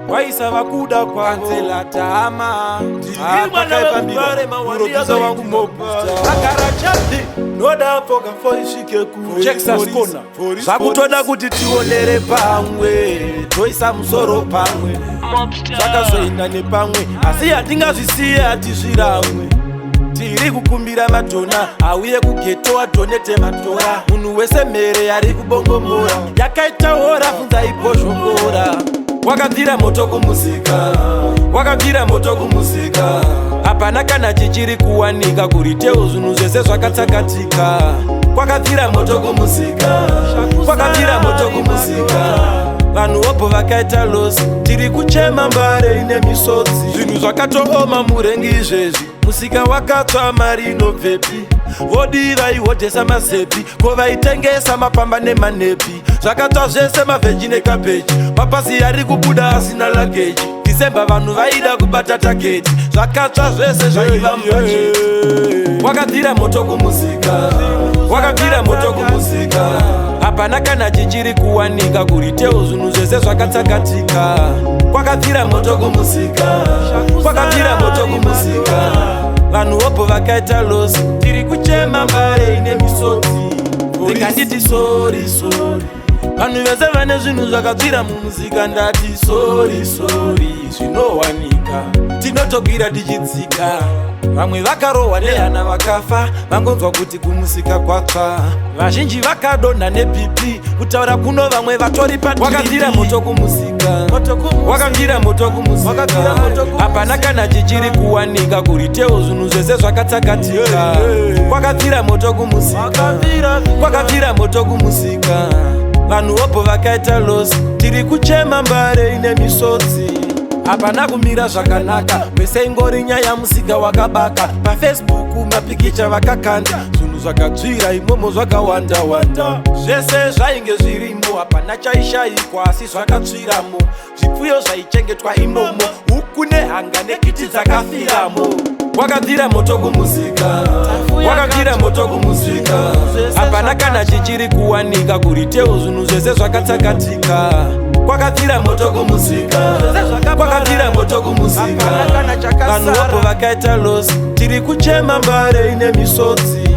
Waisa wakuda kwa Antela tama wangu Mobstar Akarachati Noda foga foi shike ku Jackson kona Sakutoda kuti tionere pamwe Toisa musoro pamwe Saka soinda ne pamwe Asi atingazvisiya atizviramwe Tiri kukumbira matona Auye kugeto atonete matora Munhu wese mere yari kubongomora Yakaita hora funza iposhongora Wakabvira Moto Kumusika Wakabvira Moto Kumusika Hapana kana chichiri kuwanika Kuriteo zvinhu zvese zvakatsakatika Wakabvira Moto Kumusika Wakabvira Moto Kumusika Vanhu vopo vakaita losi Tiri kuchema mbare ine misodzi Zvinhu zvakatooma murengi izvezvi Musika wakatsva mari inobvepi Vodiva ihodhesa mazepi Ko vaitengesa mapamba nemanepi Zvakatsva zvese mavheji nekabeji Mapasi ari kubuda asina lageji Disemba vanhu vaida kubata taketi Zvakatsva zvese zvaiva mubajeti Wakabvira Moto Kumusika Wakabvira Moto Kumusika Hapana kana chichiri kuwanika Kuriteo zvinhu zvese zvakatsakatika Wakabvira Moto Kumusika Wakabvira Moto Kumusika Vanhu vopo vakaita losi Tiri kuchema mbare ine misodzi Ndikanditi sorry sorry Vanhu vese vane zvinhu zvakabvira mumuzika ndati sorry sorry Zvinowanika tinotogwira tichidzika Vamwe vakarohwa nehana vakafa Vangonzwa kuti kumusika kwatsva Vazhinji vakadonha nepipi Kutaura kuno vamwe vatori patiri Wakabvira Moto Kumusika Wakabvira Moto Kumusika Hapana kana chichiri kuwanika Kuriteo zvinhu zvese zvakatsakatika Wakabvira Moto Kumusika Wakabvira Moto Kumusika Vanhu vopo vakaita losi Tiri kuchema mbare ine misodzi Hapana kumira zvakanaka Wese ingori nyaya musika wakabaka PaFacebook mapikicha vakakanda Zvinhu zvakadzvira imomo zvakawanda wanda Zvese zvainge zvirimo Hapana chaishayikwa asi zvakadzviramo Zvipfuyo zvaichengetwa imomo Huku nehanga nekiti dzakafiramo Wakabvira Moto Kumusika Wakabvira Moto Kumusika Hapana kana chichiri kuwanika Kuriteo zvinhu zvese zvakatsakatika Wakabvira Moto Kumusika Wakabvira Moto Kumusika Vanhu vopo vakaita losi Tiri kuchema mbare ine misodzi